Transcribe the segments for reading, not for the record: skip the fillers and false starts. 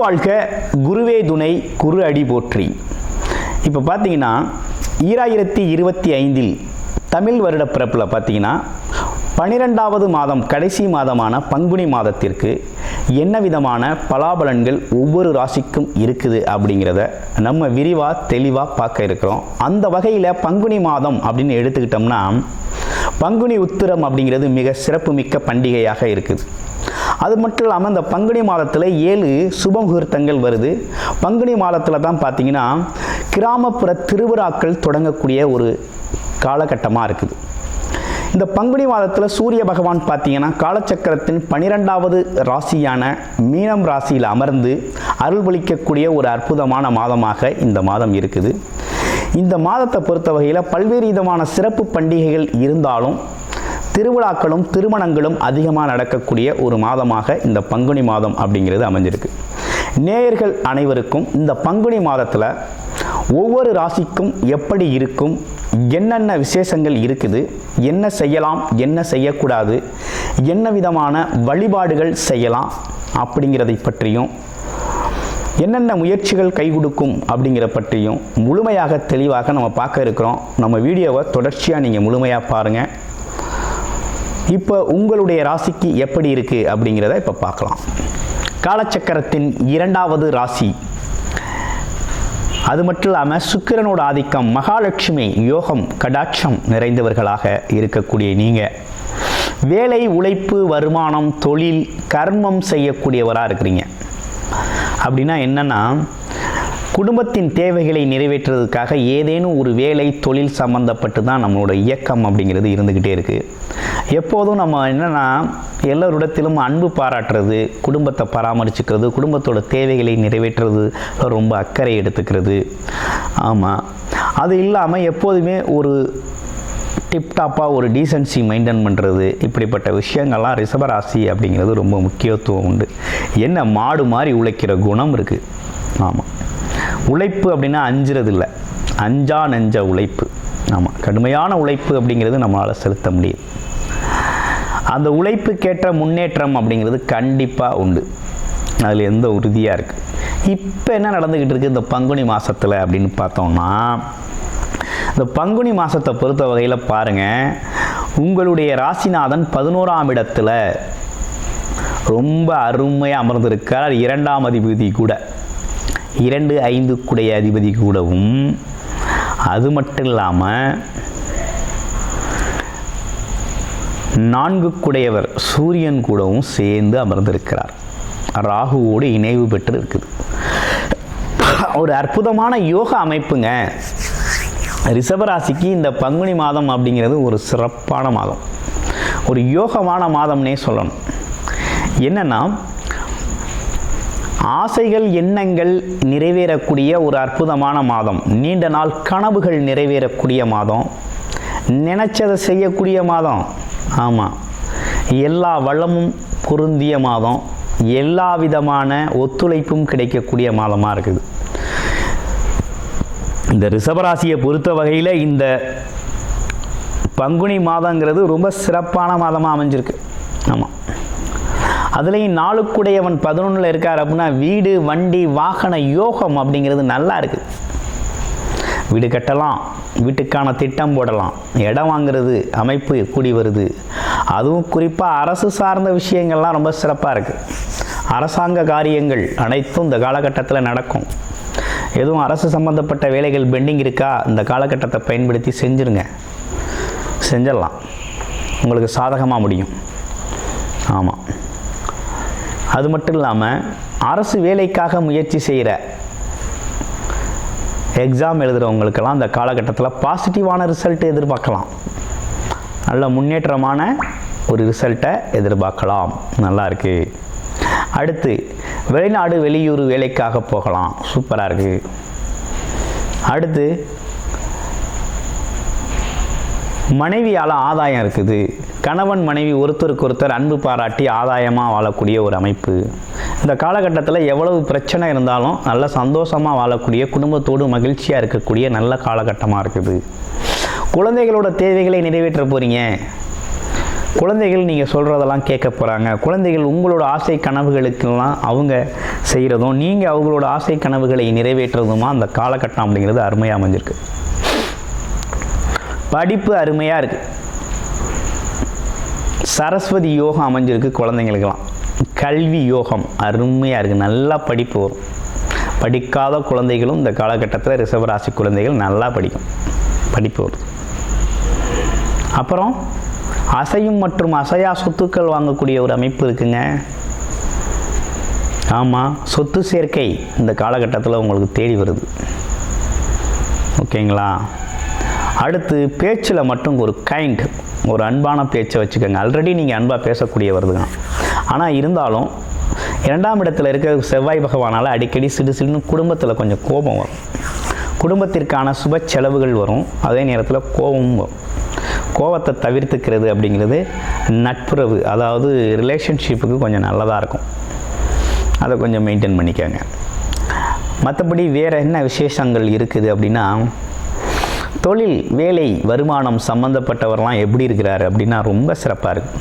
வாழ்க, குருவே துணை, குரு அடி போற்றி. இப்போ பார்த்தீங்கன்னா 2025 தமிழ் வருட பிறப்பில் பார்த்தீங்கன்னா 12வது மாதம் கடைசி மாதமான பங்குனி மாதத்திற்கு என்ன விதமான பலாபலன்கள் ஒவ்வொரு ராசிக்கும் இருக்குது அப்படிங்கிறத நம்ம விரிவாக தெளிவாக பார்க்க இருக்கிறோம். அந்த வகையில் பங்குனி மாதம் அப்படின்னு எடுத்துக்கிட்டோம்னா பங்குனி உத்திரம் அப்படிங்கிறது மிக சிறப்புமிக்க பண்டிகையாக இருக்குது. அது மட்டும் இல்லாமல் இந்த பங்குனி மாதத்தில் 7 சுப முகூர்த்தங்கள் வருது. பங்குனி மாதத்தில் தான் பார்த்தீங்கன்னா கிராமப்புற திருவிழாக்கள் தொடங்கக்கூடிய ஒரு காலகட்டமாக இருக்குது. இந்த பங்குனி மாதத்தில் சூரிய பகவான் பார்த்தீங்கன்னா காலச்சக்கரத்தின் 12வது ராசியான மீனம் ராசியில் அமர்ந்து அருள்பளிக்கக்கூடிய ஒரு அற்புதமான மாதமாக இந்த மாதம் இருக்குது. இந்த மாதத்தை பொறுத்த வகையில் பல்வேறு விதமான சிறப்பு பண்டிகைகள் இருந்தாலும் திருவிழாக்களும் திருமணங்களும் அதிகமாக நடக்கக்கூடிய ஒரு மாதமாக இந்த பங்குனி மாதம் அப்படிங்கிறது அமைஞ்சிருக்கு. நேயர்கள் அனைவருக்கும் இந்த பங்குனி மாதத்தில் ஒவ்வொரு ராசிக்கும் எப்படி இருக்கும், என்னென்ன விசேஷங்கள் இருக்குது, என்ன செய்யலாம், என்ன செய்யக்கூடாது, என்ன விதமான வழிபாடுகள் செய்யலாம் அப்படிங்கிறதை பற்றியும் என்னென்ன முயற்சிகள் கை கொடுக்கும் அப்படிங்கிற பற்றியும் முழுமையாக தெளிவாக நம்ம பார்க்க இருக்கிறோம். நம்ம வீடியோவை தொடர்ச்சியாக நீங்கள் முழுமையாக பாருங்கள். இப்போ உங்களுடைய ராசிக்கு எப்படி இருக்குது அப்படிங்கிறத இப்போ பார்க்கலாம். காலச்சக்கரத்தின் 2வது ராசி, அது மட்டும் இல்லாமல் சுக்கிரனோட ஆதிக்கம், மகாலட்சுமி யோகம் கடாட்சம் நிறைந்தவர்களாக இருக்கக்கூடிய நீங்கள் வேலை, உழைப்பு, வருமானம், தொழில், கர்மம் செய்யக்கூடியவராக இருக்கிறீங்க. அப்படின்னா என்னென்னா குடும்பத்தின் தேவைகளை நிறைவேற்றுறதுக்காக ஏதேனும் ஒரு வேலை, தொழில் சம்மந்தப்பட்டு தான் நம்மளோட இயக்கம் அப்படிங்கிறது இருந்துக்கிட்டே இருக்குது. எப்போதும் நம்ம என்னென்னா எல்லோரிடத்திலும் அன்பு பாராட்டுறது, குடும்பத்தை பராமரிச்சுக்கிறது, குடும்பத்தோட தேவைகளை நிறைவேற்றுறது, ரொம்ப அக்கறை எடுத்துக்கிறது. ஆமாம், அது இல்லாமல் எப்போதுமே ஒரு டிப்டாப்பாக ஒரு டீசன்சி மெயின்டைன் பண்ணுறது, இப்படிப்பட்ட விஷயங்கள்லாம் ரிஷபராசி அப்படிங்கிறது ரொம்ப முக்கியத்துவம் உண்டு. என்ன மாடு மாதிரி உழைக்கிற குணம் இருக்குது. ஆமாம், உழைப்பு அப்படின்னா அஞ்சுறது இல்லை, அஞ்சா நெஞ்ச உழைப்பு. ஆமாம், கடுமையான உழைப்பு அப்படிங்கிறது நம்மளால் செலுத்த முடியும். அந்த உழைப்புக்கேற்ற முன்னேற்றம் அப்படிங்கிறது கண்டிப்பாக உண்டு, அதில் எந்த உறுதியாக இருக்குது. இப்போ என்ன நடந்துக்கிட்டு இருக்குது இந்த பங்குனி மாதத்தில் அப்படின்னு பார்த்தோம்னா, இந்த பங்குனி மாதத்தை பொறுத்த வகையில் பாருங்கள், உங்களுடைய ராசிநாதன் 11ஆம் இடத்துல ரொம்ப அருமையாக அமர்ந்திருக்கார். 2ஆம் அதிபதி கூட, 2, 5 கூடைய அதிபதி கூடவும், அது மட்டும் இல்லாமல் 4 கூடையவர் சூரியன் கூடவும் சேர்ந்து அமர்ந்திருக்கிறார். ராகுவோடு இணைவு பெற்று இருக்குது. ஒரு அற்புதமான யோக அமைப்புங்க. ரிஷபராசிக்கு இந்த பங்குனி மாதம் அப்படிங்கிறது ஒரு சிறப்பான மாதம், ஒரு யோகமான மாதம்னே சொல்லணும். என்னன்னா ஆசைகள், எண்ணங்கள் நிறைவேறக்கூடிய ஒரு அற்புதமான மாதம், நீண்ட நாள் கனவுகள் நிறைவேறக்கூடிய மாதம், நினைச்சதை செய்யக்கூடிய மாதம். ஆமாம், எல்லா வளமும் பொருந்திய மாதம், எல்லா விதமான ஒத்துழைப்பும் கிடைக்கக்கூடிய மாதமாக இருக்குது. இந்த ரிஷபராசியை பொறுத்த வகையில் இந்த பங்குனி மாதங்கிறது ரொம்ப சிறப்பான மாதமாக அமைஞ்சிருக்கு. ஆமாம், அதுலேயும் 4 கூடையவன் 11ல் இருக்கார் அப்படின்னா வீடு, வண்டி, வாகன யோகம் அப்படிங்கிறது நல்லா இருக்குது. வீடு கட்டலாம், வீட்டுக்கான திட்டம் போடலாம், இடம் வாங்கிறது அமைப்பு கூடி வருது. அதுவும் குறிப்பாக அரசு சார்ந்த விஷயங்கள்லாம் ரொம்ப சிறப்பாக இருக்குது. அரசாங்க காரியங்கள் அனைத்தும் இந்த காலகட்டத்தில் நடக்கும். எதுவும் அரசு சம்பந்தப்பட்ட வேலைகள் பெண்டிங் இருக்கா, இந்த காலகட்டத்தை பயன்படுத்தி செஞ்சுருங்க, செஞ்சிடலாம், உங்களுக்கு சாதகமாக முடியும். ஆமாம், அது மட்டும் இல்லாமல் அரசு வேலைக்காக முயற்சி செய்கிற, எக்ஸாம் எழுதுகிறவங்களுக்கெல்லாம் இந்த காலகட்டத்தில் பாசிட்டிவான ரிசல்ட் எதிர்பார்க்கலாம். நல்ல முன்னேற்றமான ஒரு ரிசல்ட்டை எதிர்பார்க்கலாம். நல்லா இருக்குது. அடுத்து வெளிநாடு, வெளியூர் வேலைக்காக போகலாம், சூப்பராக இருக்குது. அடுத்து மனைவியால் ஆதாயம் இருக்குது. கணவன் மனைவி ஒருத்தருக்கு ஒருத்தர் அன்பு பாராட்டி ஆதாயமாக வாழக்கூடிய ஒரு அமைப்பு. இந்த காலகட்டத்தில் எவ்வளவு பிரச்சனை இருந்தாலும் நல்ல சந்தோஷமாக வாழக்கூடிய, குடும்பத்தோடு மகிழ்ச்சியாக இருக்கக்கூடிய நல்ல காலகட்டமாக இருக்குது. குழந்தைகளோட தேவைகளை நிறைவேற்ற போகிறீங்க. குழந்தைகள் நீங்கள் சொல்கிறதெல்லாம் கேட்க போகிறாங்க. குழந்தைகள் உங்களோட ஆசை கனவுகளுக்கெல்லாம் அவங்க செய்கிறதும் நீங்கள் அவங்களோட ஆசை கனவுகளை நிறைவேற்றுறதுமா அந்த காலகட்டம் அப்படிங்கிறது அருமையாக அமைஞ்சிருக்கு. படிப்பு அருமையாக இருக்குது. சரஸ்வதி யோகம் அமைஞ்சிருக்கு குழந்தைங்களுக்கெல்லாம். கல்வி யோகம் அருமையாக இருக்குது. நல்லா படிப்பு வரும். படிக்காத குழந்தைகளும் இந்த காலகட்டத்தில் ரிஷபராசி குழந்தைகள் நல்லா படிப்பு வரும். அப்புறம் அசையும் மற்றும் அசையா சொத்துக்கள் வாங்கக்கூடிய ஒரு அமைப்பு இருக்குங்க. ஆமாம், சொத்து சேர்க்கை இந்த காலகட்டத்தில் உங்களுக்கு தேடி வருது. ஓகேங்களா? அடுத்து பேச்சில் மட்டும் ஒரு அன்பான பேச்சை வச்சுக்கோங்க. ஆல்ரெடி நீங்கள் அன்பாக பேசக்கூடியவர் தான். ஆனால் இருந்தாலும் 2ஆம் இடத்துல இருக்கிற செவ்வாய் பகவானால் அடிக்கடி சிடுன்னு குடும்பத்தில் கொஞ்சம் கோபம் வரும். குடும்பத்திற்கான சுப செலவுகள் வரும். அதே நேரத்தில் கோபமும் வரும். கோபத்தை தவிர்த்துக்கிறது அப்படிங்கிறது நட்புறவு, அதாவது ரிலேஷன்ஷிப்புக்கு கொஞ்சம் நல்லதாக இருக்கும். அதை கொஞ்சம் மெயின்டைன் பண்ணிக்கோங்க. மற்றபடி வேறு என்ன விசேஷங்கள் இருக்குது அப்படின்னா, தொழில், வேலை, வருமானம் சம்மந்தப்பட்டவரெலாம் எப்படி இருக்கிறாரு அப்படின்னா ரொம்ப சிறப்பாக இருக்குது.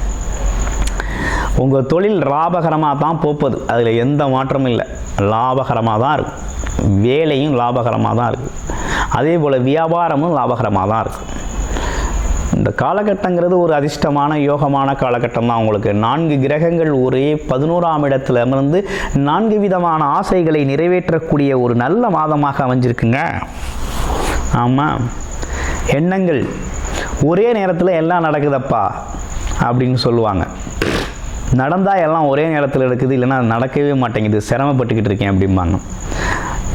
உங்கள் தொழில் லாபகரமாக தான் போகுது, அதில் எந்த மாற்றமும் இல்லை. லாபகரமாக தான் இருக்கும். வேலையும் லாபகரமாக தான் இருக்குது. அதே போல் வியாபாரமும் லாபகரமாக தான் இருக்குது. இந்த காலகட்டங்கிறது ஒரு அதிர்ஷ்டமான யோகமான காலகட்டம் தான் உங்களுக்கு. 4 கிரகங்கள் ஒரே 11ஆம் இடத்துல அமர்ந்து 4 விதமான ஆசைகளை நிறைவேற்றக்கூடிய ஒரு நல்ல மாதமாக அமைஞ்சிருக்குங்க. ஆமாம், எண்ணங்கள் ஒரே நேரத்தில் எல்லாம் நடக்குதப்பா அப்படின்னு சொல்லுவாங்க. நடந்தால் எல்லாம் ஒரே நேரத்தில் நடக்குது, இல்லைன்னா நடக்கவே மாட்டேங்குது, சிரமப்பட்டுக்கிட்டு இருக்கேன் அப்படிம்பாங்க.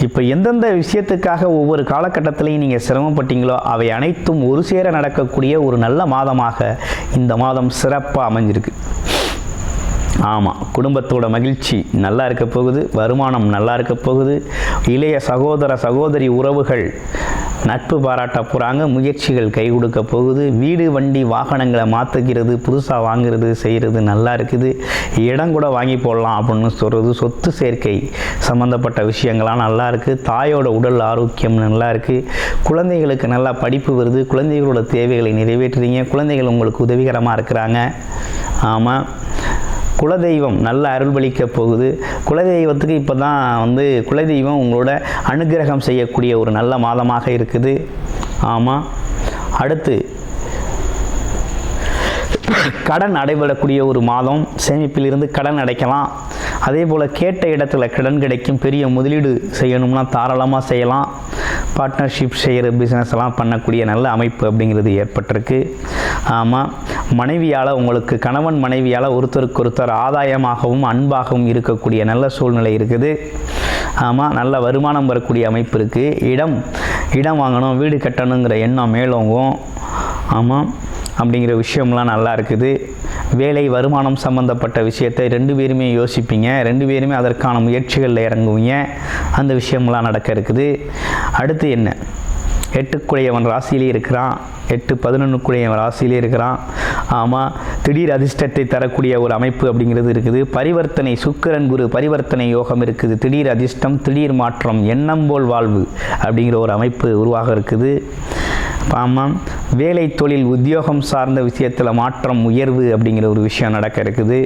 இப்போ எந்தெந்த விஷயத்துக்காக ஒவ்வொரு காலகட்டத்திலையும் நீங்கள் சிரமப்பட்டீங்களோ அவை அனைத்தும் ஒரு சேர நடக்கக்கூடிய ஒரு நல்ல மாதமாக இந்த மாதம் சிறப்பாக அமைஞ்சிருக்கு. ஆமாம், குடும்பத்தோட மகிழ்ச்சி நல்லா இருக்க போகுது. வருமானம் நல்லா இருக்க போகுது. இளைய சகோதர சகோதரி உறவுகள் நட்பு பாராட்ட போகிறாங்க. முயற்சிகள் கை கொடுக்க போகுது. வீடு, வண்டி, வாகனங்களை மாற்றுகிறது, புதுசாக வாங்குறது, செய்கிறது நல்லா இருக்குது. இடம் கூட வாங்கி போடலாம் அப்படின்னு சொல்கிறது. சொத்து சேர்க்கை சம்மந்தப்பட்ட விஷயங்கள்லாம் நல்லா இருக்குது. தாயோட உடல் ஆரோக்கியம் நல்லா இருக்குது. குழந்தைகளுக்கு நல்லா படிப்பு வருது. குழந்தைகளோட தேவைகளை நிறைவேற்றுறீங்க. குழந்தைகள் உங்களுக்கு உதவிகரமாக இருக்கிறாங்க. ஆமாம், குலதெய்வம் நல்ல அருள்பளிக்க போகுது. குலதெய்வத்துக்கு இப்போ தான் குலதெய்வம் உங்களோட அனுகிரகம் செய்யக்கூடிய ஒரு நல்ல மாதமாக இருக்குது. ஆமாம், அடுத்து கடன் அடைபடக்கூடிய ஒரு மாதம். சேமிப்பிலிருந்து கடன் அடைக்கலாம். அதே போல் கேட்ட இடத்துல கடன் கிடைக்கும். பெரிய முதலீடு செய்யணும்னா தாராளமாக செய்யலாம். பார்ட்னர்ஷிப் செய்கிற பிஸ்னஸ் எல்லாம் பண்ணக்கூடிய நல்ல அமைப்பு அப்படிங்கிறது ஏற்பட்டிருக்கு. ஆமாம், மனைவியால் உங்களுக்கு கணவன் மனைவியால் ஒருத்தருக்கொருத்தர் ஆதாயமாகவும் அன்பாகவும் இருக்கக்கூடிய நல்ல சூழ்நிலை இருக்குது. ஆமாம், நல்ல வருமானம் வரக்கூடிய அமைப்பு இருக்குது. இடம் வாங்கணும், வீடு கட்டணுங்கிற எண்ணம் மேலோங்கும். ஆமாம், அப்படிங்கிற விஷயம்லாம் நல்லா இருக்குது. வேலை, வருமானம் சம்மந்தப்பட்ட விஷயத்தை 2 பேருமே யோசிப்பீங்க. 2 பேருமே அதற்கான முயற்சிகளில் இறங்குவீங்க. அந்த விஷயம்லாம் நடக்க இருக்குது. அடுத்து என்ன, 8 ராசியிலே இருக்கிறான். 8-11 ராசியிலே இருக்கிறான். ஆமாம், திடீர் அதிர்ஷ்டத்தை தரக்கூடிய ஒரு அமைப்பு அப்படிங்கிறது இருக்குது. பரிவர்த்தனை, சுக்கிரன் குரு பரிவர்த்தனை யோகம் இருக்குது. திடீர் அதிர்ஷ்டம், திடீர் மாற்றம், எண்ணம் போல் வாழ்வு அப்படிங்கிற ஒரு அமைப்பு உருவாக இருக்குது. ஆமாம், வேலை, தொழில், உத்தியோகம் சார்ந்த விஷயத்தில் மாற்றம், உயர்வு அப்படிங்கிற ஒரு விஷயம் நடக்க இருக்குது.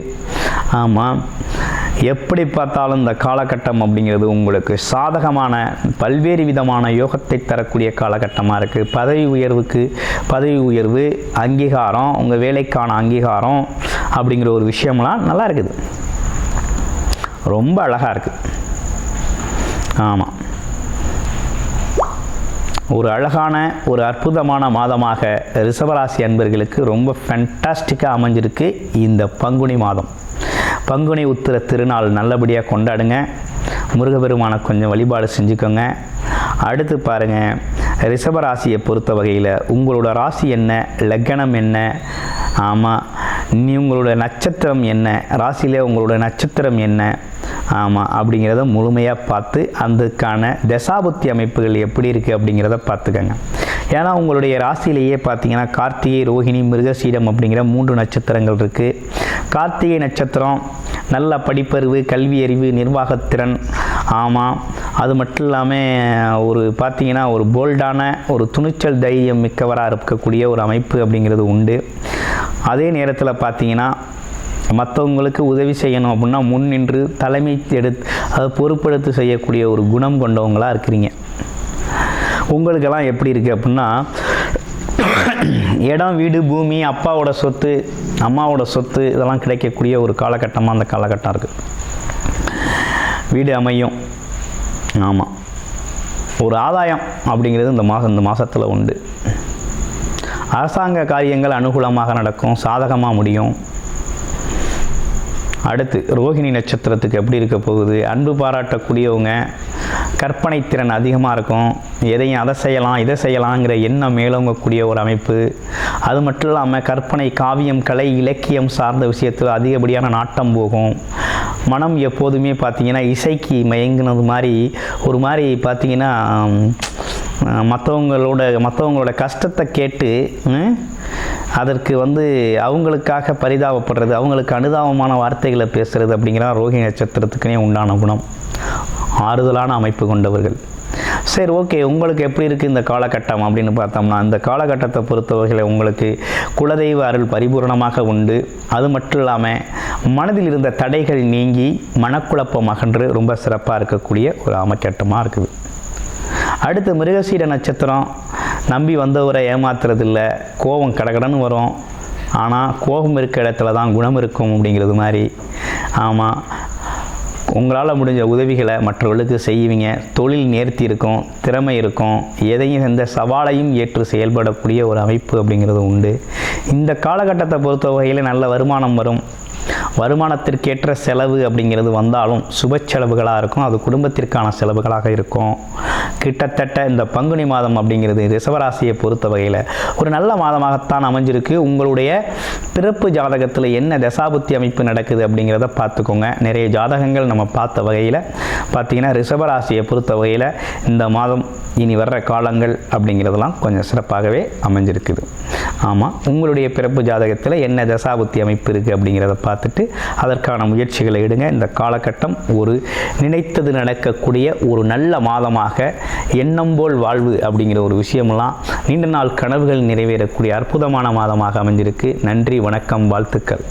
ஆமாம், எப்படி பார்த்தாலும் இந்த காலகட்டம் அப்படிங்கிறது உங்களுக்கு சாதகமான பல்வேறு விதமான யோகத்தை தரக்கூடிய காலகட்டமாக இருக்குது. பதவி உயர்வு, அங்கீகாரம், உங்கள் வேலைக்கான அங்கீகாரம் அப்படிங்கிற ஒரு விஷயம்லாம் நல்லா இருக்குது. ரொம்ப அழகாக இருக்குது. ஆமாம், ஒரு அழகான ஒரு அற்புதமான மாதமாக ரிஷபராசி அன்பர்களுக்கு ரொம்ப ஃபேண்டாஸ்டிக்காக அமைஞ்சிருக்கு இந்த பங்குனி மாதம். பங்குனி உத்திர திருநாள் நல்லபடியாக கொண்டாடுங்க. முருகப்பெருமானை கொஞ்சம் வழிபாடு செஞ்சுக்கோங்க. அடுத்து பாருங்கள், ரிஷபராசியை பொறுத்த வகையில் உங்களோட ராசி என்ன, லக்னம் என்ன, ஆமாம், உங்களோட நட்சத்திரம் என்ன, ராசியில் உங்களோட நட்சத்திரம் என்ன, ஆமாம், அப்படிங்கிறத முழுமையாக பார்த்து அதுக்கான தசாபுத்தி அமைப்புகள் எப்படி இருக்குது அப்படிங்கிறத பார்த்துக்கங்க. ஏன்னா உங்களுடைய ராசியிலேயே பார்த்தீங்கன்னா கார்த்திகை, ரோஹிணி, மிருகசீடம் அப்படிங்கிற 3 நட்சத்திரங்கள் இருக்குது. கார்த்திகை நட்சத்திரம் நல்ல படிப்பறிவு, கல்வி அறிவு, நிர்வாகத்திறன், ஆமாம், அது மட்டும் இல்லாமல் பார்த்தீங்கன்னா ஒரு போல்டான ஒரு துணிச்சல் தைரியம் மிக்கவராக இருக்கக்கூடிய ஒரு அமைப்பு அப்படிங்கிறது உண்டு. அதே நேரத்தில் பார்த்தீங்கன்னா மற்றவங்களுக்கு உதவி செய்யணும் அப்படின்னா முன் நின்று தலைமை அதை பொறுப்பெடுத்து செய்யக்கூடிய ஒரு குணம் கொண்டவங்களாக இருக்கிறீங்க. உங்களுக்கெல்லாம் எப்படி இருக்குது அப்படின்னா இடம், வீடு, பூமி, அப்பாவோட சொத்து, அம்மாவோட சொத்து இதெல்லாம் கிடைக்கக்கூடிய ஒரு காலகட்டமாக அந்த காலகட்டம் இருக்குது. வீடு அமையும். ஆமாம், ஒரு ஆதாயம் அப்படிங்கிறது இந்த மாதத்தில் உண்டு. அரசாங்க காரியங்கள் அனுகூலமாக நடக்கும், சாதகமாக முடியும். அடுத்து ரோகிணி நட்சத்திரத்துக்கு எப்படி இருக்க போகுது? அன்பு பாராட்டக்கூடியவங்க, கற்பனை திறன் அதிகமாக இருக்கும். எதையும் அதை செய்யலாம் இதை செய்யலாங்கிற எண்ணம் மேலோங்கக்கூடிய ஒரு அமைப்பு. அது மட்டும் இல்லாமல் கற்பனை, காவியம், கலை, இலக்கியம் சார்ந்த விஷயத்தில் அதிகப்படியான நாட்டம் போகும். மனம் எப்போதுமே பார்த்திங்கன்னா இசைக்கு மயங்கினது மாதிரி ஒரு மாதிரி பார்த்திங்கன்னா மற்றவங்களோட கஷ்டத்தை கேட்டு அதற்கு அவங்களுக்காக பரிதாபப்படுறது, அவங்களுக்கு அனுதாபமான வார்த்தைகளை பேசுகிறது அப்படிங்கிற ரோகிணி நட்சத்திரத்துக்குனே உண்டான குணம். ஆறுதலான அமைப்பு கொண்டவர்கள். சரி, ஓகே, உங்களுக்கு எப்படி இருக்குது இந்த காலகட்டம் அப்படின்னு பார்த்தோம்னா, இந்த காலகட்டத்தை பொறுத்தவரையில் உங்களுக்கு குலதெய்வ அருள் பரிபூர்ணமாக உண்டு. அது மட்டும் இல்லாமல் மனதில் இருந்த தடைகள் நீங்கி மனக்குழப்பம் அகன்று ரொம்ப சிறப்பாக இருக்கக்கூடிய ஒரு அமைக்கட்டமாக இருக்குது. அடுத்து மிருகசீட நட்சத்திரம். நம்பி வந்தவரை ஏமாத்துறதில்லை. கோபம் கடகடன்னு வரும், ஆனால் கோபம் இருக்க இடத்துல தான் குணம் இருக்கும் அப்படிங்கிறது மாதிரி. ஆமாம், உங்களால் முடிஞ்ச உதவிகளை மற்றவர்களுக்கு செய்வீங்க. தொழில் நேர்த்தி இருக்கும், திறமை இருக்கும். எதையும் எந்த சவாலையும் ஏற்று செயல்படக்கூடிய ஒரு அமைப்பு அப்படிங்கிறது உண்டு. இந்த காலகட்டத்தை பொறுத்த வகையில் நல்ல வருமானம் வரும். வருமானத்திற்கேற்ற செலவு அப்படிங்கிறது வந்தாலும் சுப செலவுகளாக இருக்கும். அது குடும்பத்திற்கான செலவுகளாக இருக்கும். கிட்டத்தட்ட இந்த பங்குனி மாதம் அப்படிங்கிறது ரிஷபராசியை பொறுத்த வகையில் ஒரு நல்ல மாதமாகத்தான் அமைஞ்சிருக்கு. உங்களுடைய பிறப்பு ஜாதகத்தில் என்ன தசாபுத்தி அமைப்பு நடக்குது அப்படிங்கிறத பார்த்துக்கோங்க. நிறைய ஜாதகங்கள் நம்ம பார்த்த வகையில் பார்த்திங்கன்னா ரிஷபராசியை பொறுத்த வகையில் இந்த மாதம் இனி வர்ற காலங்கள் அப்படிங்கிறதெல்லாம் கொஞ்சம் சிறப்பாகவே அமைஞ்சிருக்குது. ஆமாம், உங்களுடைய பிறப்பு ஜாதகத்தில் என்ன தசாபுத்தி அமைப்பு இருக்குது அப்படிங்கிறத பார்த்துட்டு அதற்கான முயற்சிகளை எடுங்க. இந்த காலகட்டம் ஒரு நினைத்தது நடக்கக்கூடிய ஒரு நல்ல மாதமாக, எண்ணம் போல் வாழ்வு அப்படிங்கிற ஒரு விஷயமெல்லாம் நீண்ட நாள் கனவுகள் நிறைவேறக்கூடிய அற்புதமான மாதமாக அமைஞ்சிருக்கு. நன்றி, வணக்கம், வாழ்த்துக்கள்.